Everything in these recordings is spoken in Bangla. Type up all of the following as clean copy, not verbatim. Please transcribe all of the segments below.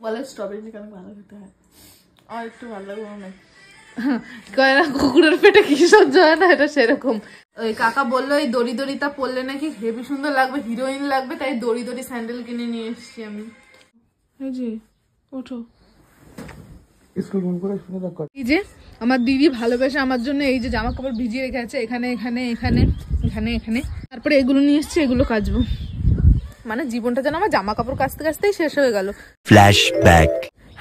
বলে স্ট্রবেরি চিকেন ভালো খেতে হয় আর একটু ভালো লাগবে অনেক কয়না কুকুরের পেটে কি সহ্য হয় না, এটা সেরকম। ওই কাকা বললো এই দড়ি দড়িটা পরলে নাকি হেভি সুন্দর লাগবে, হিরোইন লাগবে, তাই দড়ি দড়ি স্যান্ডেল কিনে নিয়ে এসেছি আমি। এই যে ওঠো, এই যে আমার দিদি ভালোবেসে আমার জন্য এই যে জামা কাপড় ভিজিয়ে রেখে আছে, এখানে এখানে এখানে এখানে এখানে, তারপরে এগুলো নিয়ে এসছি, এগুলো কাচবো। মানে জীবনটা যেন আমার জামা কাপড় কাচতে কাচতেই শেষ হয়ে গেল। Flashback.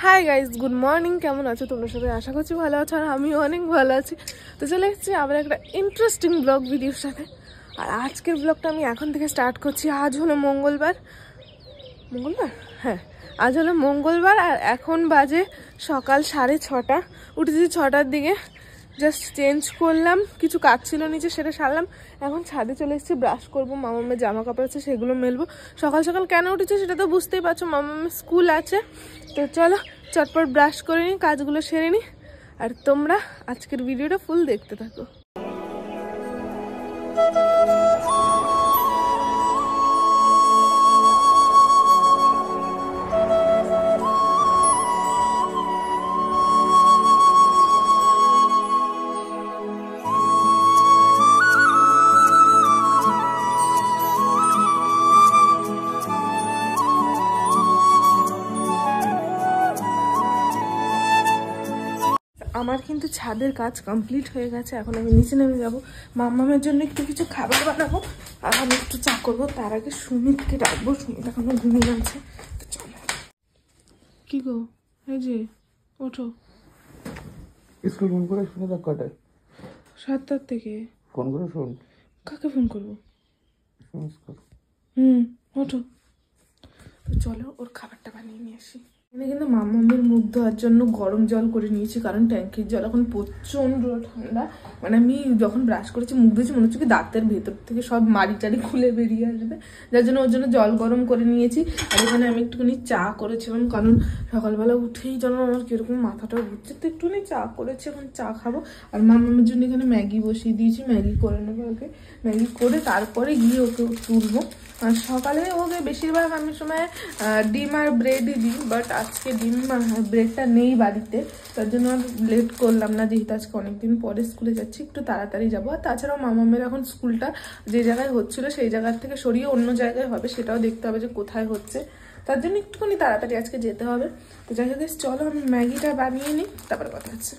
Hi guys, good morning. কেমন আছো তোমরা সবাই? আশা করছি ভালো আছো, আর আমিও অনেক ভালো আছি। তো চলে এসেছি আবার একটা ইন্টারেস্টিং ব্লগ ভিডিওর সাথে। আর আজকের ব্লগটা আমি এখন থেকে স্টার্ট করছি। আজ হলো মঙ্গলবার, হ্যাঁ আজ হলো মঙ্গলবার, আর এখন বাজে সকাল 6:30। উঠেছি 6টার দিকে, জাস্ট চেঞ্জ করলাম, কিছু কাজ ছিল নিচে সেটা সারলাম, এখন ছাদে চলে এসেছি। ব্রাশ করবো, মামামের জামা কাপড় আছে সেগুলো মেলবো। সকাল সকাল কেন উঠেছে সেটা তো বুঝতেই পারছো, মামামের স্কুল আছে। তো চলো চটপট ব্রাশ করে নিই, কাজগুলো সেরে নিই, আর তোমরা আজকের ভিডিওটা ফুল দেখতে থাকো। আমার কিন্তু ছাদের কাজ কমপ্লিট হয়ে গেছে, এখন আমি নিচে নেমে যাবো। মামামের জন্য একটু কিছু খাবার বানাবো, আর আমি একটু চা করবো। তার আগে সুমিতকে ডাকবো, সুমিত এখনো ঘুমিয়ে আছে। তো চলো। কি গো, এই যে ওঠো। স্কুল ফোন করে শুনে দেখ কটায়? 7টার থেকে। ফোন করে শোন। কাকে ফোন করবো? ওঠো। তো চলো ওর খাবারটা বানিয়ে নিয়ে আসি। এখানে কিন্তু মামামের মুখ ধোয়ার জন্য গরম জল করে নিয়েছি, কারণ ট্যাঙ্কির জল এখন প্রচণ্ড ঠান্ডা। মানে আমি যখন ব্রাশ করেছি, মুখ ধুয়েছি, মনে হচ্ছে কি দাঁতের ভেতর থেকে সব মাড়ি টাড়ি খুলে বেরিয়ে আসবে, যার জন্য ওর জন্য জল গরম করে নিয়েছি। আর এখানে আমি একটুখানি চা করেছিলাম, কারণ সকালবেলা উঠেই যেন আমার কিরকম মাথাটা ঘুরছে, তো একটুখানি চা করেছি, এখন চা খাবো। আর মামামের জন্য এখানে ম্যাগি বসিয়ে দিয়েছি, ম্যাগি করে নেবো ওকে। ম্যাগি করে তারপরে গিয়ে ওকে তুলবো। আর সকালে ওকে বেশিরভাগ আমি সময় ডিম আর ব্রেডই দিই, বাট আজকে ডিম ব্রেডটা নেই বাড়িতে, তার জন্য আর লেট করলাম না, যেহেতু আজকে অনেকদিন পরে স্কুলে যাচ্ছি, একটু তাড়াতাড়ি যাবো। আর তাছাড়াও মামামের এখন স্কুলটা যে জায়গায় হচ্ছিলো সেই জায়গার থেকে সরিয়ে অন্য জায়গায় হবে, সেটাও দেখতে হবে যে কোথায় হচ্ছে, তার জন্য একটুখানি তাড়াতাড়ি আজকে যেতে হবে। তো যাই হোক, চলো আমি ম্যাগিটা বানিয়ে নিই, তারপরে কথা হচ্ছে।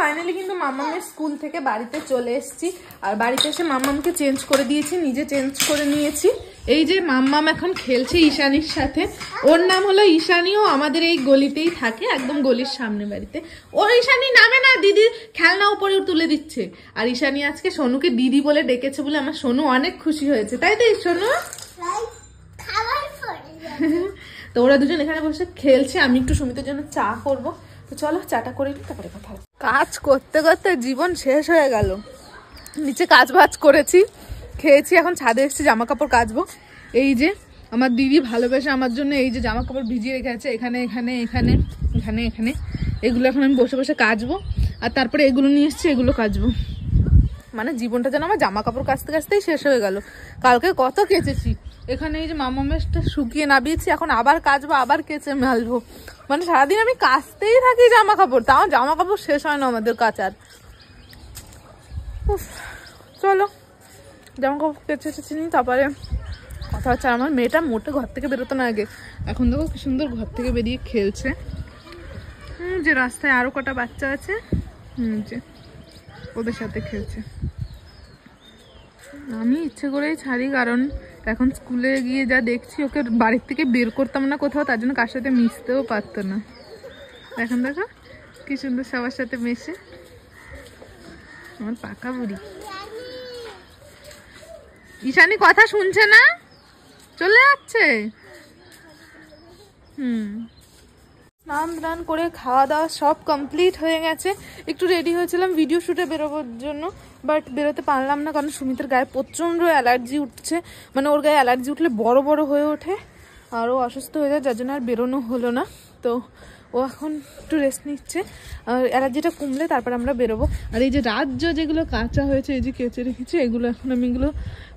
ফাইনালি কিন্তু মামামের স্কুল থেকে বাড়িতে চলে এসেছি, আর বাড়িতে এসে মামামকে চেঞ্জ করে দিয়েছি, নিজে চেঞ্জ করে নিয়েছি। এই যে মাম্মাম এখন খেলছে ঈশানীর সাথে, ওর নাম হলো ঈশানী, ও আমাদের এই গলিতেই থাকে, একদম গলির সামনে বাড়িতে। ওর ঈশানী নামে না, দিদি খেলনা উপরে তুলে দিচ্ছে। আর ঈশানী আজকে সোনুকে দিদি বলে ডেকেছে বলে আমার সোনু অনেক খুশি হয়েছে, তাই তো সোনু? তো ওরা দুজন এখানে বসে খেলছে, আমি একটু সুমিতের জন্য চা করবো। তো চলো চাটা করে নিই, তারপরে কথা হবে। কাজ করতে করতে জীবন শেষ হয়ে গেল। নিচে কাজ বাজ করেছি, খেয়েছি, এখন ছাদে এসেছি জামা কাপড় কাচবো। এই যে আমার দিদি ভালোবেসে আমার জন্য এই যে জামা কাপড় ভিজিয়ে রেখে আছে, এখানে এখানে এখানে এখানে এখানে, এগুলো এখন আমি বসে বসে কাচবো। আর তারপরে এগুলো নিয়ে এসেছি, এগুলো কাচবো। মানে জীবনটা যেন আমার জামা কাপড় কাচতে কাচতেই শেষ হয়ে গেল। কালকে কত কেচেছি, এখানে এই যে মামামেশটা শুকিয়ে নামিয়েছি, এখন আবার কাচবো, আবার কেচে মালবো। মানে সারাদিন আমি কাচতেই থাকি জামা কাপড়, তাও জামা কাপড় শেষ হয় না আমাদের কাচার। চলো জামা কাপড় কেচে টেচে নিই, তারপরে কথা হচ্ছে। আমার মেয়েটা মোটে ঘর থেকে বেরোতো না আগে, এখন দেখো কি সুন্দর ঘর থেকে বেরিয়ে খেলছে। যে রাস্তায় আরো কটা বাচ্চা আছে, যে ওদের সাথে খেলছে। আমি ইচ্ছে করেই ছাড়ি, কারণ এখন স্কুলে গিয়ে যা দেখছি ওকে বাড়ির থেকে বের করতাম না কোথাও, তার জন্য কার সাথে মিশতেও পারতো না। এখন দেখো কি সুন্দর সবার সাথে মেশে, আমার পাকা বুড়ি। ঈশানী কথা শুনছে না, চলে যাচ্ছে। স্নান টান করে খাওয়া দাওয়া সব কমপ্লিট হয়ে গেছে। একটু রেডি হয়েছিলাম ভিডিও শুটে বেরোবার জন্য, বাট বেরোতে পারলাম না, কারণ সুমিতের গায়ে প্রচণ্ড অ্যালার্জি উঠছে। মানে ওর গায়ে অ্যালার্জি উঠলে বড় বড় হয়ে ওঠে, আর ও অসুস্থ হয়ে যায়, যার জন্য আর বেরোনো হলো না। তো ও এখন একটু রেস্ট নিচ্ছে, আর অ্যালার্জিটা কমলে তারপর আমরা বেরোবো। আর এই যে রাজ্য যেগুলো কাঁচা হয়েছে, এই যে কেচে রেখেছি, এগুলো এখন আমি এগুলো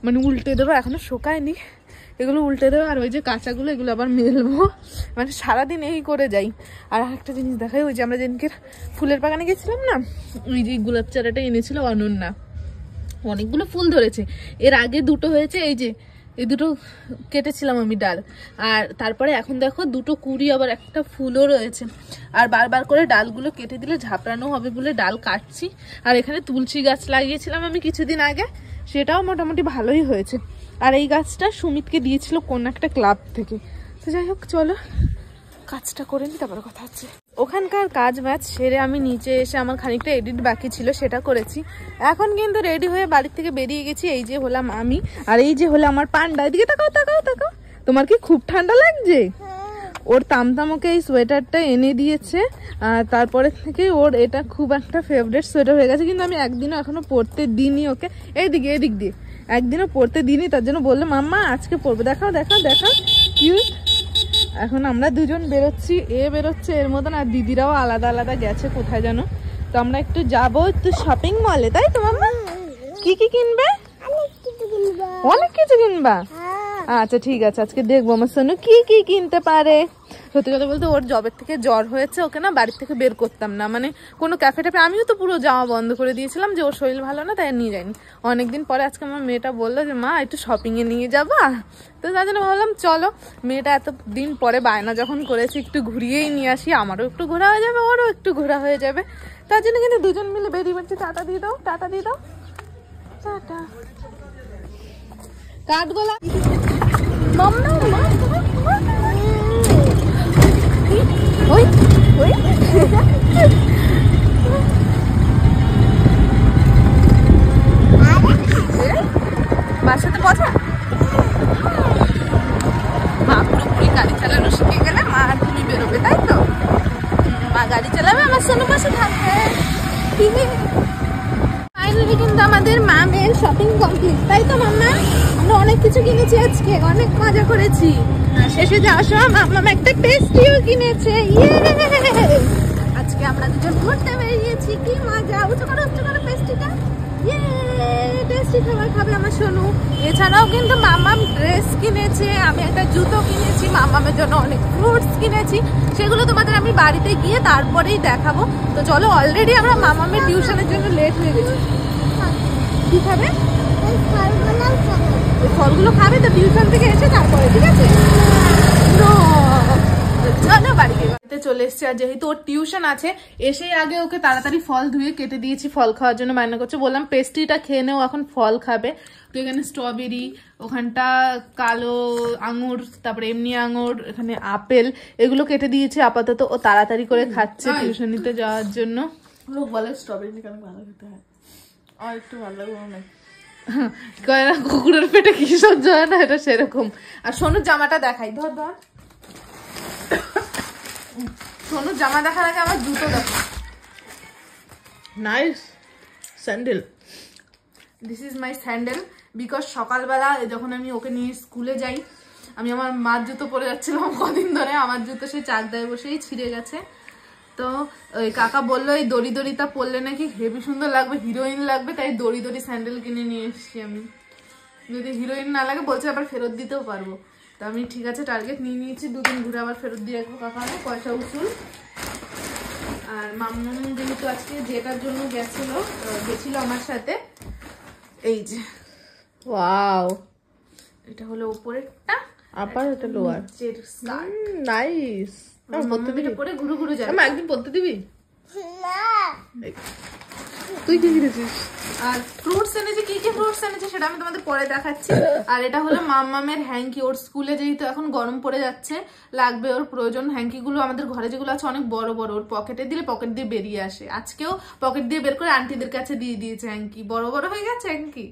মানে উল্টে দেবো, এখনো শোকায়নি, এগুলো উল্টে দেবো। আর ওই যে কাঁচাগুলো এগুলো আবার মেলবো, মানে সারাদিন এই করে যাই। আর একটা জিনিস দেখাই, ওই যে আমরা যেদিনকে ফুলের বাগানে গেছিলাম না, ওই যে গোলাপ চারাটা এনেছিল অনন্যা, অনেকগুলো ফুল ধরেছে। এর আগে দুটো হয়েছে, এই যে এই দুটো কেটেছিলাম আমি ডাল, আর তারপরে এখন দেখো দুটো কুড়ি, আবার একটা ফুলও রয়েছে। আর বারবার করে ডালগুলো কেটে দিলে ঝাপড়ানো হবে বলে ডাল কাটছি। আর এখানে তুলসী গাছ লাগিয়েছিলাম আমি কিছুদিন আগে, সেটাও মোটামুটি ভালোই হয়েছে। আর এই গাছটা সুমিতকে দিয়েছিল কোন একটা ক্লাব থেকে। তো যাই হোক, চলো কাজটা করে নি, তারপরে কথা হচ্ছে। ওখানকার কাজ বাজ সেরে আমি নিচে এসে আমার খানিকটা এডিট বাকি ছিল, সেটা করেছি। এখন কিন্তু রেডি হয়ে বাড়ির থেকে বেরিয়ে গেছি। এই যে হলাম আমি, আর এই যে হলো আমার পান্ডা। এদিকে তাকাও তাকাও তাকাও, তোমার কি খুব ঠান্ডা লাগছে? ওর তামতামকে এই সোয়েটারটা এনে দিয়েছে, আর তারপরে থেকে ওর এটা খুব একটা ফেভারিট সোয়েটার হয়ে গেছে। কিন্তু আমি একদিনও এখনো পরতে দিইনি ওকে, এইদিকে এদিক দিয়ে একদিনও পরতে দিইনি, তার জন্য বললো মাম্মা আজকে পরবে, দেখাও দেখাও দেখাও কিউট। এখন আমরা দুজন বেরোচ্ছি, এ বেরোচ্ছে এর মতন, আর দিদিরাও আলাদা আলাদা গেছে কোথায় যেন। তো আমরা একটু যাবো একটু শপিং মলে, তাই তো মাম্মা? কি কি কিনবে? অনেক কিছু কিনবা? আচ্ছা ঠিক আছে, আজকে দেখবো আমার সোনু কি কি কিনতে পারে। সত্যি কথা বলতে ওর জবের থেকে জ্বর হয়েছে, ওকে না বাড়ির থেকে বের করতাম না, মানে কোনো ক্যাফে ট্যাফে, আমিও তো পুরো যাওয়া বন্ধ করে দিয়েছিলাম, যে ওর শরীর ভালো না তাই নিয়ে যায়নি। অনেকদিন পরে আজকে আমার মেয়েটা বললো যে মা একটু শপিংয়ে নিয়ে যাবা, তো তার জন্য ভাবলাম চলো, মেয়েটা এত দিন পরে বায়না যখন করেছি একটু ঘুরিয়েই নিয়ে আসি, আমারও একটু ঘোরা হয়ে যাবে, ওরও একটু ঘোরা হয়ে যাবে। তার জন্য কিন্তু দুজন মিলে বেরিয়ে পড়ছি। টাটা দিয়ে দাও, টাটা দিয়ে দাও, টাটা। কাঠগোলা মাম্মা ওই ওই বাসাতে পৌঁছা। মা পুরোপুরি গাড়ি চালানো শিখে গেলে মা আর তুমি বেরোবে, তাই তো? মা গাড়ি চালাবে, আমার সোনু পাশে থাকবে। ফাইনালি কিন্তু আমাদের মামের শপিং কমপ্লিট, তাই তো মাম্মা? আমরা অনেক কিছু কিনেছি আজকে, অনেক মজা করেছি। শেষে যাওয়ার সময় মাম্মা একটা পেস্ট্রিও কিনেছে। আজকে আমরা দুজন ঘুরতে বেরিয়েছি, কি মজা। উঁচু করো পেস্ট্রিটা, টেস্টি খাবার খাবে আমার সোনু। এছাড়াও কিন্তু মামাম ড্রেস কিনেছে, আমি একটা জুতো কিনেছি, মামামের জন্য অনেক ফ্রুটস কিনেছি, সেগুলো তোমাদের আমি বাড়িতে গিয়ে তারপরেই দেখাবো। তো চলো, অলরেডি আমরা মামামের টিউশনের জন্য লেট হয়ে গেছি। কি খাবে? ওই ফলগুলো খাবে তো টিউশন থেকে এসে তারপরে, ঠিক আছে? চলো বাড়িতে চলে এসছে। আর যেহেতু ওর টিউশন আছে, এসেই আগে ওকে তাড়াতাড়ি ফল ধুয়ে কেটে দিয়েছি, ফল খাওয়ার জন্য বায়না করছে। বললাম পেস্ট্রিটা খেয়ে নেও, এখন ফল খাবে। তো এখানে স্ট্রবেরি, ওখানটা কালো আঙুর, তারপরে এমনি আঙুর, এখানে আপেল, এগুলো কেটে দিয়েছি আপাতত। ও তাড়াতাড়ি করে খাচ্ছে টিউশনিতে যাওয়ার জন্য। লোক বলে স্ট্রবেরি কেন ভালো খেতে হয়, আর একটু ভালো লাগবে অনেক। কুকুরের পেটে কি সহ্য হয় না, এটা সেরকম। আর সোনুর জামাটা দেখাই, ধর ধর। সোনুর জামা দেখার আগে আমার জুতো দেখো। Nice sandal. This is my sandal, because সকালবেলা যখন আমি ওকে নিয়ে স্কুলে যাই, আমি আমার মার জুতো পরে যাচ্ছিলাম কদিন ধরে, আমার জুতো সেই চাকদায় বসেই ছিঁড়ে গেছে। তো ওই কাকা বললো এই দড়ি দড়িটা পরলে নাকি হেভি সুন্দর লাগবে, হিরোইন লাগবে, তাই দড়ি দড়ি স্যান্ডেল কিনে নিয়ে এসেছি আমি। যদি হিরোইন না লাগে বলছে আবার ফেরত দিতেও পারবো। তো আমি ঠিক আছে টার্গেট নিয়ে নিয়েছি, দুদিন ঘুরে আবার ফেরত দিয়ে রাখবো কাকা, পয়সা উসুল। আর মাম্মু যেহেতু আজকে যেটার জন্য গেছিল আমার সাথে, এই যে ওয়াও, এটা হলো উপরেরটা, আবার এটা লোয়ার। নাইস। পরে ঘুরু ঘুরু যাবে। একদিন পড়তে দিবি? তুই কি কিনেছিস? আর ফ্রুটস এনেছি, কি কি ফ্রুটস এনেছি সেটা আমি তোমাদের পরে দেখাচ্ছি। আর এটা হলো মাম্মামের হ্যাঙ্কি, ওর স্কুলে যেহেতু এখন গরম পড়ে যাচ্ছে লাগবে ওর প্রয়োজন। হ্যাঙ্কিগুলো আমাদের ঘরে যেগুলো আছে অনেক বড় বড়, ওর পকেটে দিলে পকেট দিয়ে বেরিয়ে আসে। আজকেও পকেট দিয়ে বের করে আন্টিদের কাছে দিয়ে দিয়েছে হ্যাঙ্কি, বড় বড় হয়ে গেছে হ্যাঙ্কি,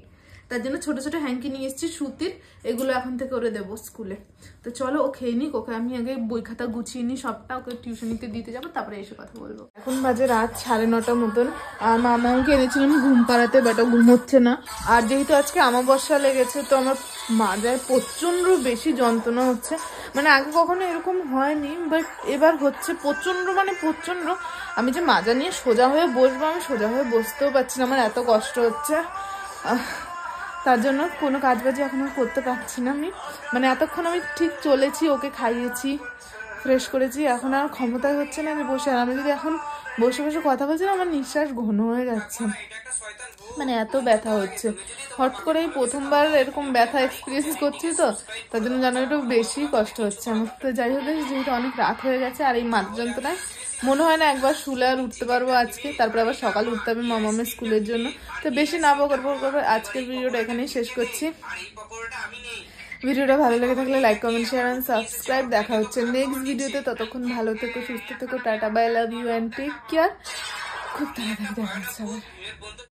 তার জন্য ছোট ছোট হ্যাঙ্কি নিয়ে এসেছি সুতির, এগুলো এখন থেকে ওরে দেবো স্কুলে। তো চলো ও খেয়ে নিক, ওকে আমি আগে বই খাতা গুছিয়ে নিই সবটা, ওকে টিউশনিতে দিতে যাবো, তারপরে এসে কথা বলবো। এখন বাজে রাত 9:30 মতন, আর মামাকে এনেছিলাম ঘুম পাড়াতে, বাট ও ঘুমোচ্ছে না। আর যেহেতু আজকে আমাবস্যা লেগেছে তো আমার মাজায় প্রচন্ড বেশি যন্ত্রণা হচ্ছে, মানে আগে কখনো এরকম হয়নি, বাট এবার হচ্ছে প্রচন্ড, মানে প্রচন্ড। আমি যে মাজা নিয়ে সোজা হয়ে বসবো, আমি সোজা হয়ে বসতেও পারছি না, আমার এত কষ্ট হচ্ছে। তার জন্য কোনো কাজবাজি এখন করতে পারছি না আমি, মানে এতক্ষণ আমি ঠিক চলেছি, ওকে খাইয়েছি, ফ্রেশ করেছি, এখন আর ক্ষমতাই হচ্ছে না আমি বসে। আর আমি যদি এখন বসে বসে কথা বলছি না, আমার নিঃশ্বাস ঘন হয়ে যাচ্ছে, মানে এত ব্যথা হচ্ছে। হট করেই প্রথমবার এরকম ব্যথা এক্সপিরিয়েন্স করছি, তো তার জন্য যেন একটু বেশি কষ্ট হচ্ছে আমার। তো যাই হোক, যেহেতু অনেক রাত হয়ে গেছে আর এই মাথা যন্ত্রণায় মনে হয় না একবার শুলে আর উঠতে পারবো আজকে, তারপরে আবার সকালে উঠতে হবে মামামের স্কুলের জন্য। তো বেশি না বকর আজকের ভিডিওটা এখানেই শেষ করছি। ভিডিওটা ভালো লেগে থাকলে like, comment, share and subscribe. দেখা হচ্ছে নেক্সট ভিডিওতে, ততক্ষণ ভালো থেকো, সুস্থ থেকো, tata, bye, love you and take care. খুব তাড়াতাড়ি দেখা হচ্ছে আবার।